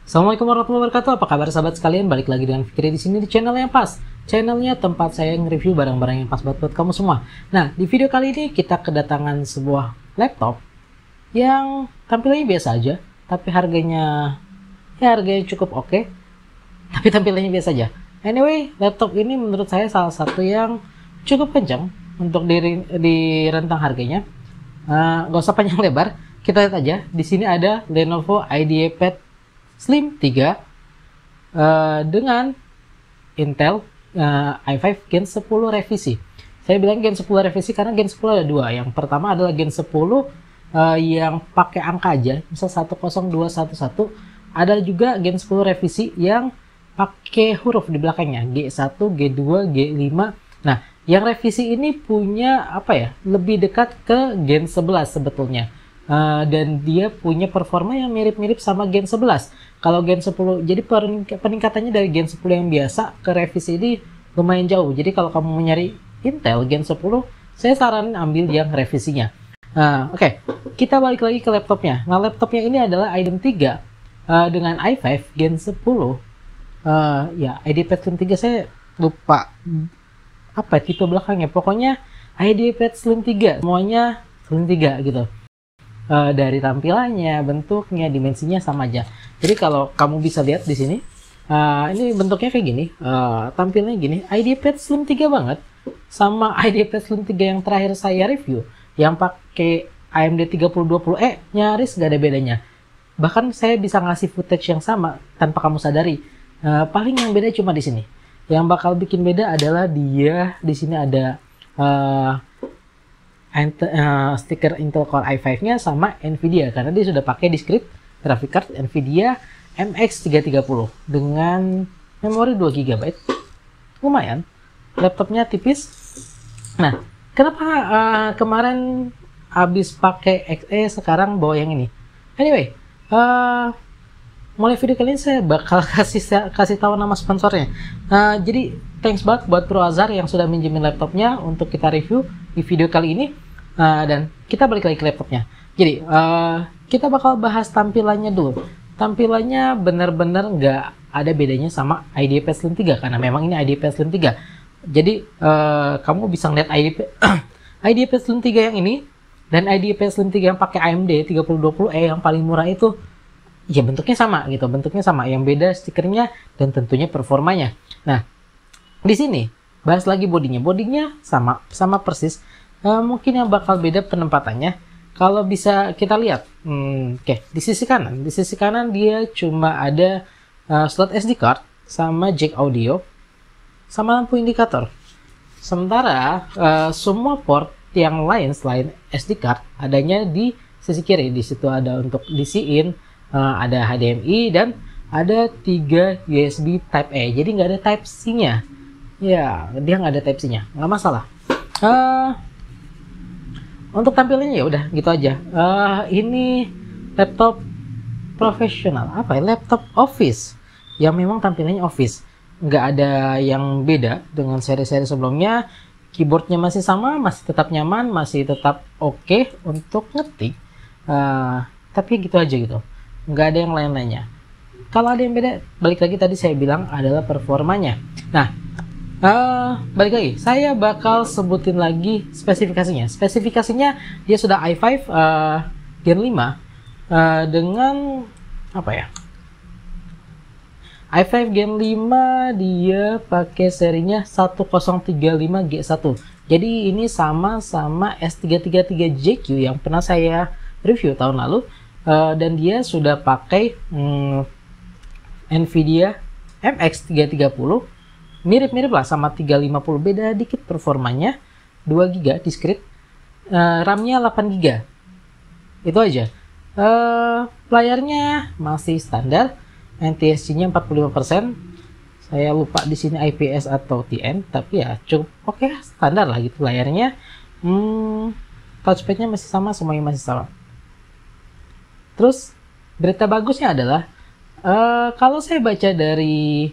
Assalamualaikum warahmatullahi wabarakatuh. Apa kabar sahabat sekalian? Balik lagi dengan Fikri di sini di channel yang pas. Channelnya tempat saya nge-review barang-barang yang pas buat kamu semua. Nah, di video kali ini kita kedatangan sebuah laptop yang tampilannya biasa aja, tapi harganya cukup oke. Tapi tampilannya biasa aja. Anyway, laptop ini menurut saya salah satu yang cukup kencang untuk di rentang harganya. Gak usah panjang lebar, kita lihat aja. Di sini ada Lenovo IdeaPad Slim 3 dengan Intel i5 Gen 10 revisi. Saya bilang Gen 10 revisi karena Gen 10 ada dua. Yang pertama adalah Gen 10 yang pakai angka aja, misal 10211. Ada juga Gen 10 revisi yang pakai huruf di belakangnya, G1, G2, G5. Nah, yang revisi ini punya lebih dekat ke Gen 11 sebetulnya. Dan dia punya performa yang mirip-mirip sama Gen 11. Kalau Gen 10, jadi peningkatannya dari Gen 10 yang biasa ke revisi ini lumayan jauh. Jadi kalau kamu mau nyari Intel Gen 10, saya saranin ambil yang revisinya. Oke, kita balik lagi ke laptopnya. Nah, laptopnya ini adalah iDRAM 3 dengan i5 Gen 10. IdeaPad Slim 3 saya lupa tipe belakangnya. Pokoknya IdeaPad Slim 3, semuanya Slim 3 gitu. Dari tampilannya, bentuknya, dimensinya sama aja. Jadi kalau kamu bisa lihat di sini, ini bentuknya kayak gini, tampilnya gini. IdeaPad Slim 3 banget, sama IdeaPad Slim 3 yang terakhir saya review, yang pakai AMD 3020E, nyaris gak ada bedanya. Bahkan saya bisa ngasih footage yang sama tanpa kamu sadari. Paling yang beda cuma di sini. Yang bakal bikin beda adalah dia di sini ada stiker Intel Core i5-nya sama Nvidia, karena dia sudah pakai discrete graphic card Nvidia MX330 dengan memori 2 GB. Lumayan, laptopnya tipis. Nah, kenapa kemarin habis pakai XE sekarang bawa yang ini? Anyway, mulai video kali ini saya bakal kasih tahu nama sponsornya. Jadi thanks banget buat Bro Azhar yang sudah minjemin laptopnya untuk kita review di video kali ini. Dan kita balik lagi ke laptopnya. Jadi kita bakal bahas tampilannya dulu. Tampilannya benar-benar nggak ada bedanya sama IdeaPad Slim 3 karena memang ini IdeaPad Slim 3. Jadi kamu bisa ngeliat IdeaPad Slim 3 yang ini dan IdeaPad Slim 3 yang pakai AMD 3020E yang paling murah itu, ya bentuknya sama gitu, bentuknya sama. Yang beda stikernya dan tentunya performanya. Nah, di sini bahas lagi bodinya. Bodinya sama persis. Mungkin yang bakal beda penempatannya. Kalau bisa kita lihat, di sisi kanan dia cuma ada slot SD card sama jack audio sama lampu indikator. Sementara semua port yang lain selain SD card adanya di sisi kiri. Di situ ada untuk DC-in, ada HDMI dan ada 3 USB Type A. Jadi nggak ada Type C-nya. Ya, dia nggak ada Type C-nya, nggak masalah. Untuk tampilannya ya udah gitu aja. Ini laptop profesional, laptop office yang memang tampilannya office. Nggak ada yang beda dengan seri-seri sebelumnya. Keyboardnya masih sama, masih tetap nyaman, masih tetap oke untuk ngetik. Tapi gitu aja gitu. Nggak ada yang lain-lainnya. Kalau ada yang beda, balik lagi tadi saya bilang adalah performanya. Nah, balik lagi, saya bakal sebutin lagi spesifikasinya. Spesifikasinya dia sudah i5 Gen 5 dengan i5 Gen 5 dia pakai serinya 1035G1. Jadi ini sama S333JQ yang pernah saya review tahun lalu, dan dia sudah pakai Nvidia MX330. Mirip-mirip lah sama 350, beda dikit performanya. 2 GB discrete, RAM-nya 8 GB. Itu aja. Layarnya masih standar, NTSC-nya 45%. Saya lupa di sini IPS atau TN, tapi ya cukup oke, standar lah gitu layarnya. Touchpad-nya masih sama, semuanya masih sama. Terus berita bagusnya adalah kalau saya baca dari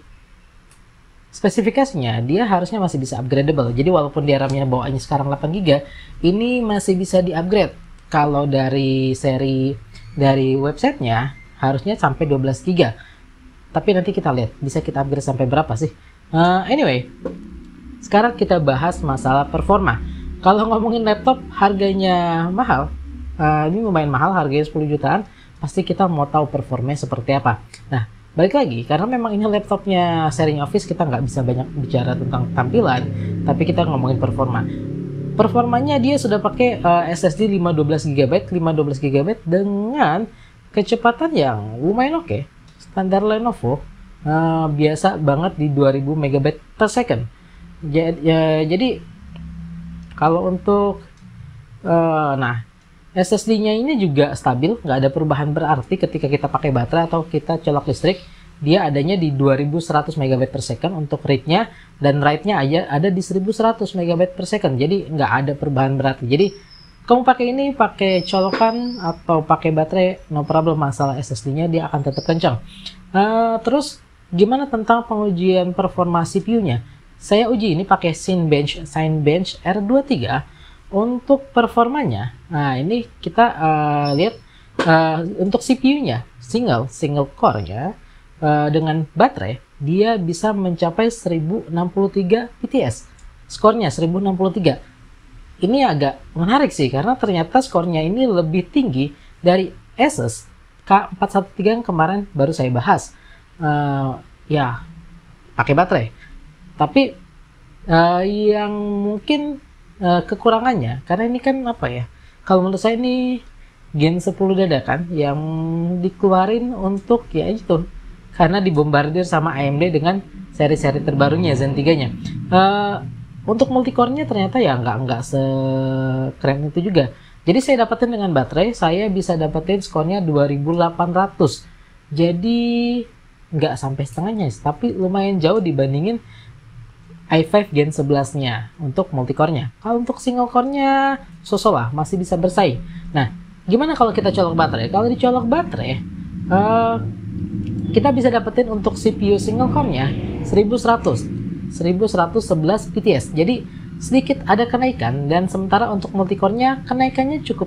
spesifikasinya, dia harusnya masih bisa upgradable. Jadi walaupun dia RAM-nya bawaannya sekarang 8 GB, ini masih bisa di-upgrade. Kalau dari seri dari websitenya harusnya sampai 12 GB. tapi nanti kita lihat bisa kita upgrade sampai berapa sih. Anyway, sekarang kita bahas masalah performa. Kalau ngomongin laptop harganya mahal, ini lumayan mahal, harganya 10 jutaan, pasti kita mau tahu performanya seperti apa. Nah, balik lagi, karena memang ini laptopnya sharing office, kita nggak bisa banyak bicara tentang tampilan, tapi kita ngomongin performa. Performanya dia sudah pakai SSD 512 GB, 512 GB dengan kecepatan yang lumayan oke. Standar Lenovo biasa banget di 2000 MB per second. Jadi kalau untuk nah, SSD-nya ini juga stabil, nggak ada perubahan berarti ketika kita pakai baterai atau kita colok listrik. Dia adanya di 2100 MB per second untuk read-nya, dan write-nya ada di 1100 MB per second. Jadi nggak ada perubahan berarti. Jadi kamu pakai ini, pakai colokan atau pakai baterai, no problem, masalah SSD-nya dia akan tetap kencang. Terus gimana tentang pengujian performa CPU-nya? Saya uji ini pakai Cinebench R23 untuk performanya. Nah, ini kita lihat untuk CPU-nya single core-nya dengan baterai dia bisa mencapai 1063 PTS. Skornya 1063. Ini agak menarik sih karena ternyata skornya ini lebih tinggi dari Asus K413 yang kemarin baru saya bahas. Ya, pakai baterai. Tapi yang mungkin kekurangannya, karena ini kan apa ya, kalau menurut saya ini Gen 10 dadakan yang dikeluarin untuk ya itu, karena dibombardir sama AMD dengan seri-seri terbarunya Zen 3-nya. Untuk multicore-nya ternyata ya nggak sekeren itu juga. Jadi saya dapetin dengan baterai, saya bisa dapetin skornya 2800. Jadi nggak sampai setengahnya, tapi lumayan jauh dibandingin i5 Gen 11-nya untuk multicore-nya. Kalau untuk single core-nya so-so lah, masih bisa bersaing. Nah, gimana kalau kita colok baterai? Kalau dicolok baterai, kita bisa dapetin untuk CPU single core-nya 1111 PTS. Jadi sedikit ada kenaikan, dan sementara untuk multicore-nya kenaikannya cukup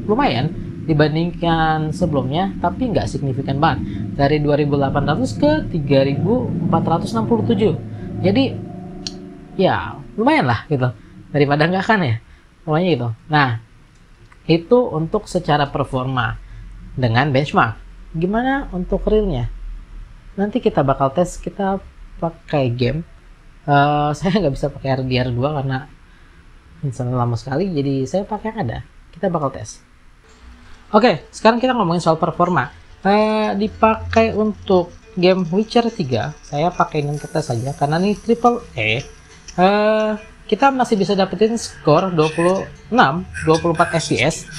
lumayan dibandingkan sebelumnya, tapi nggak signifikan banget, dari 2800 ke 3467. Jadi ya lumayan lah gitu, daripada nggak kan ya, pokoknya gitu. Nah, itu untuk secara performa dengan benchmark. Gimana untuk realnya? Nanti kita bakal tes, kita pakai game. Saya nggak bisa pakai RDR2 karena insannya lama sekali, jadi saya pakai yang ada. Kita bakal tes. Oke, sekarang kita ngomongin soal performa. Dipakai untuk game Witcher 3, saya pakai yang kita saja karena ini triple E. Kita masih bisa dapetin skor 24 fps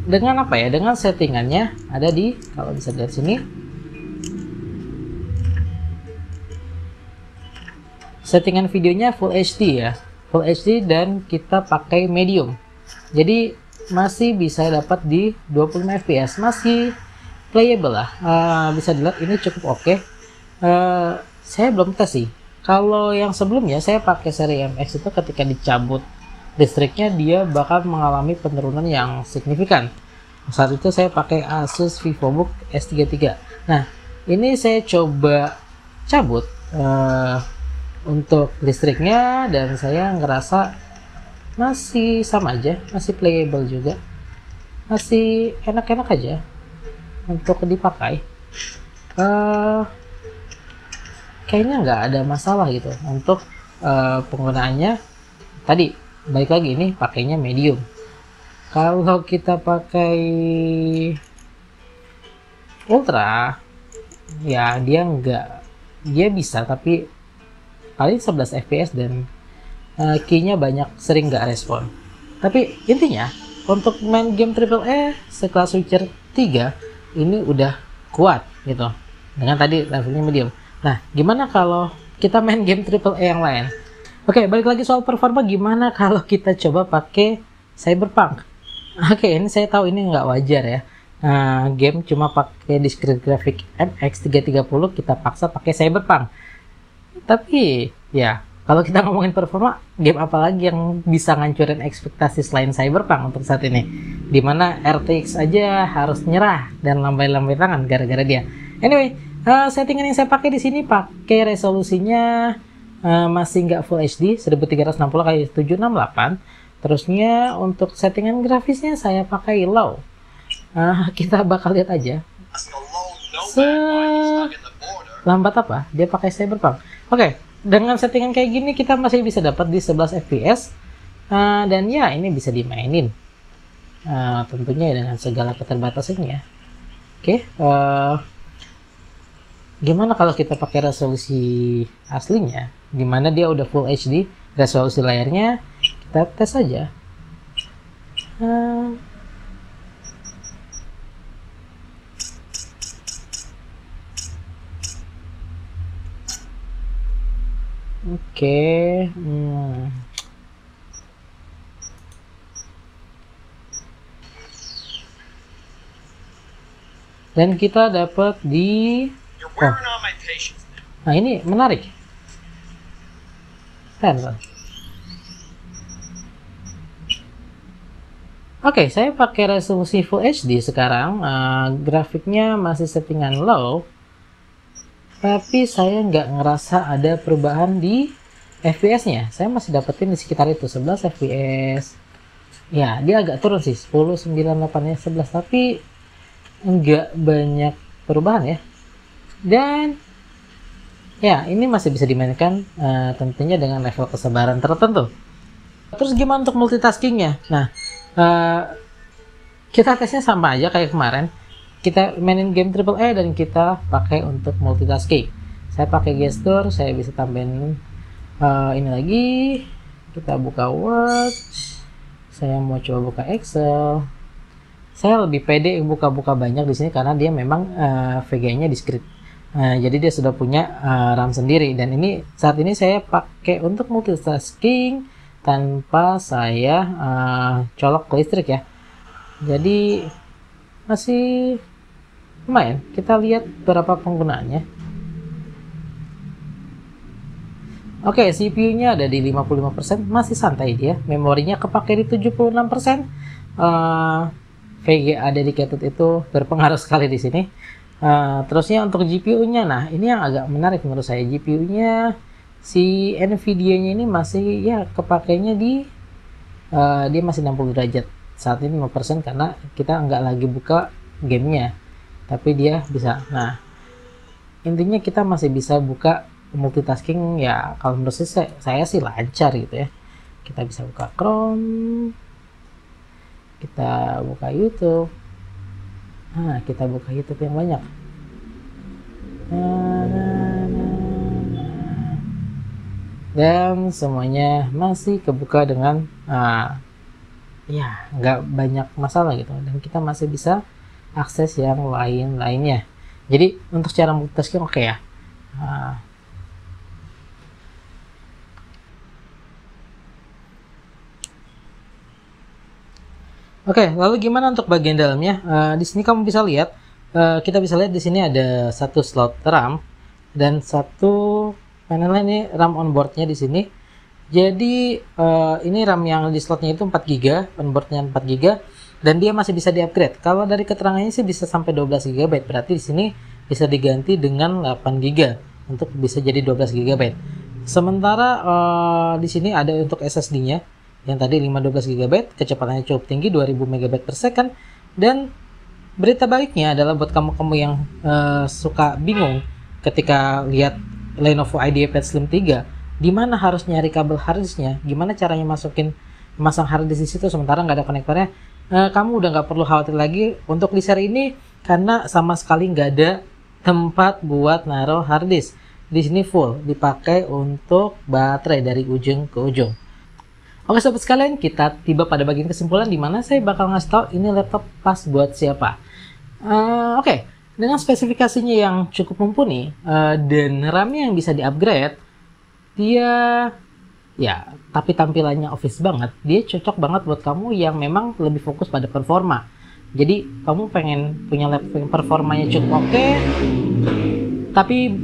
dengan apa ya? Dengan settingannya ada di, kalau bisa lihat sini, settingan videonya Full HD ya, Full HD, dan kita pakai medium. Jadi masih bisa dapat di 25 fps, masih playable lah. Bisa dilihat ini cukup oke. Saya belum tes sih. Kalau yang sebelumnya saya pakai seri MX itu, ketika dicabut listriknya dia bakal mengalami penurunan yang signifikan. Saat itu saya pakai Asus VivoBook S33. Nah, ini saya coba cabut untuk listriknya, dan saya ngerasa masih sama aja, masih playable juga, masih enak-enak aja untuk dipakai. Kayaknya nggak ada masalah gitu untuk penggunaannya. Tadi balik lagi, ini pakainya medium. Kalau kita pakai ultra ya dia bisa, tapi paling 11 fps, dan key-nya sering nggak respon. Tapi intinya untuk main game AAA sekelas Witcher 3 ini udah kuat gitu, dengan tadi levelnya medium. Nah, gimana kalau kita main game AAA yang lain? Oke, balik lagi soal performa. Gimana kalau kita coba pakai Cyberpunk? Oke, ini saya tahu ini nggak wajar ya. Game cuma pakai discrete graphic MX 330, kita paksa pakai Cyberpunk. Tapi ya Kalau kita ngomongin performa, game apa lagi yang bisa ngancurin ekspektasi selain Cyberpunk untuk saat ini? Dimana RTX aja harus nyerah dan lambai-lambai tangan gara-gara dia. Anyway, settingan yang saya pakai di sini pakai resolusinya masih nggak Full HD 1360x768. Terusnya untuk settingan grafisnya saya pakai low. Kita bakal lihat aja. Lambat apa? Dia pakai Cyberpunk. Oke, dengan settingan kayak gini kita masih bisa dapat di 11 fps. Dan ya ini bisa dimainin. Tentunya dengan segala keterbatasannya. Oke, gimana kalau kita pakai resolusi aslinya, dimana dia udah Full HD, resolusi layarnya kita tes aja. Oke. Dan kita dapat di nah ini menarik. Oke, saya pakai resolusi Full HD sekarang. Grafiknya masih settingan low, tapi saya nggak ngerasa ada perubahan di FPS-nya. Saya masih dapetin di sekitar itu 11 FPS. Ya, dia agak turun sih, 10, 9, 8, 11, tapi nggak banyak perubahan ya. Dan ya, ini masih bisa dimainkan tentunya dengan level kesabaran tertentu. Terus gimana untuk multitaskingnya? Nah, kita tesnya sama aja kayak kemarin. Kita mainin game AAA dan kita pakai untuk multitasking. Saya pakai gestur, saya bisa tambahin ini lagi. Kita buka Word. Saya mau coba buka Excel. Saya lebih pede buka-buka banyak di sini karena dia memang VGA-nya discrete. Jadi dia sudah punya RAM sendiri, dan ini saat ini saya pakai untuk multitasking tanpa saya colok ke listrik ya. Jadi masih lumayan. Kita lihat berapa penggunaannya. Oke, CPU-nya ada di 55%, masih santai dia. Memorinya kepake di 76%. VGA dedicated itu berpengaruh sekali di sini. Terusnya untuk GPU-nya, nah ini yang agak menarik menurut saya. GPU-nya si Nvidia-nya ini masih ya kepakainya di dia masih 60 derajat saat ini 5% karena kita nggak lagi buka gamenya, tapi dia bisa. Nah intinya kita masih bisa buka multitasking ya. Kalau menurut saya sih lancar gitu ya. Kita bisa buka Chrome, kita buka YouTube. Nah, kita buka YouTube yang banyak. Dan semuanya masih kebuka dengan ya nggak banyak masalah gitu. Dan kita masih bisa akses yang lain-lainnya. Jadi untuk cara multitasking oke ya. Oke, lalu gimana untuk bagian dalamnya? Di sini kamu bisa lihat, kita bisa lihat di sini ada satu slot RAM dan satu panel ini RAM onboardnya di sini. Jadi ini RAM yang di slotnya itu 4 GB, onboardnya 4 GB, dan dia masih bisa di-upgrade. Kalau dari keterangannya sih bisa sampai 12 GB, berarti di sini bisa diganti dengan 8 GB untuk bisa jadi 12 GB. Sementara di sini ada untuk SSD-nya. Yang tadi 512 GB, kecepatannya cukup tinggi 2000 MB per second. Dan berita baiknya adalah buat kamu-kamu yang suka bingung ketika lihat Lenovo IdeaPad Slim 3, di mana harus nyari kabel harddisknya, gimana caranya masang harddisk di situ sementara nggak ada konektornya, kamu udah nggak perlu khawatir lagi untuk di seri ini karena sama sekali nggak ada tempat buat naruh harddisk. Di sini full dipakai untuk baterai dari ujung ke ujung. Oke sobat sekalian, kita tiba pada bagian kesimpulan di mana saya bakal ngasih tahu ini laptop pas buat siapa. Oke, dengan spesifikasinya yang cukup mumpuni dan RAM-nya yang bisa di-upgrade, dia ya tapi tampilannya office banget. Dia cocok banget buat kamu yang memang lebih fokus pada performa. Jadi kamu pengen punya laptop yang performanya cukup oke, tapi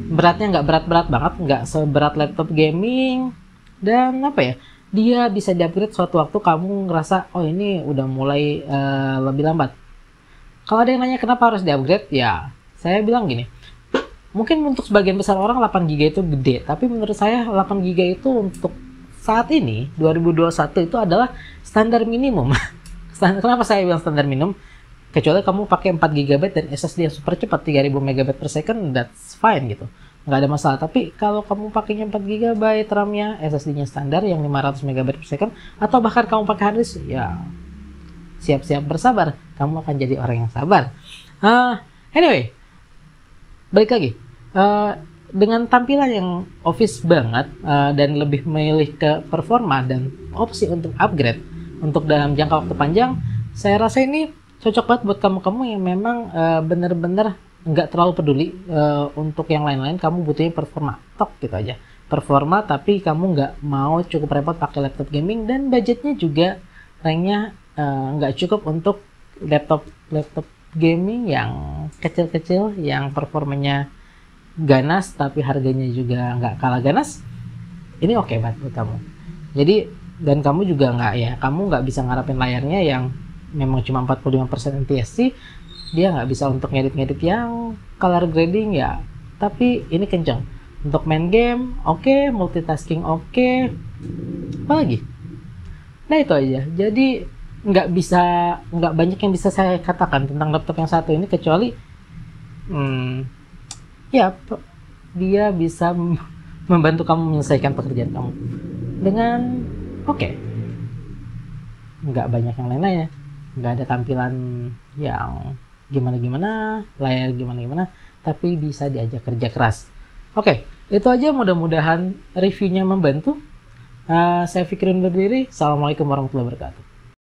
beratnya nggak berat-berat banget, nggak seberat laptop gaming, dan apa ya, dia bisa di-upgrade suatu waktu kamu ngerasa oh ini udah mulai lebih lambat. Kalau ada yang nanya kenapa harus di-upgrade, ya saya bilang gini, mungkin untuk sebagian besar orang 8GB itu gede, tapi menurut saya 8GB itu untuk saat ini 2021 itu adalah standar minimum. Kenapa saya bilang standar minimum? Kecuali kamu pakai 4GB dan SSD yang super cepat 3000 MB per second, that's fine gitu, nggak ada masalah. Tapi kalau kamu pakainya 4GB RAM-nya, SSD-nya standar yang 500 MB per second, atau bahkan kamu pakai harddisk, ya siap-siap bersabar, kamu akan jadi orang yang sabar. Anyway, balik lagi, dengan tampilan yang office banget dan lebih memilih ke performa dan opsi untuk upgrade untuk dalam jangka waktu panjang, saya rasa ini cocok banget buat kamu-kamu yang memang bener-bener nggak terlalu peduli untuk yang lain-lain. Kamu butuhnya performa, tok gitu aja, performa, tapi kamu nggak mau cukup repot pakai laptop gaming, dan budgetnya juga ranknya nggak cukup untuk laptop gaming yang kecil-kecil, yang performanya ganas tapi harganya juga nggak kalah ganas. Ini oke banget buat kamu. Jadi, dan kamu juga kamu nggak bisa ngarapin layarnya yang memang cuma 45% NTSC, dia nggak bisa untuk ngedit-ngedit yang color grading ya, tapi ini kenceng untuk main game, oke, multitasking oke, apa lagi? Nah itu aja. Jadi nggak banyak yang bisa saya katakan tentang laptop yang satu ini, kecuali ya dia bisa membantu kamu menyelesaikan pekerjaan kamu dengan oke. Nggak banyak yang lain-lainnya, nggak ada tampilan yang gimana-gimana, layar gimana-gimana, tapi bisa diajak kerja keras. Oke, itu aja, mudah-mudahan reviewnya membantu. Saya Fikri undur diri. Assalamualaikum warahmatullahi wabarakatuh.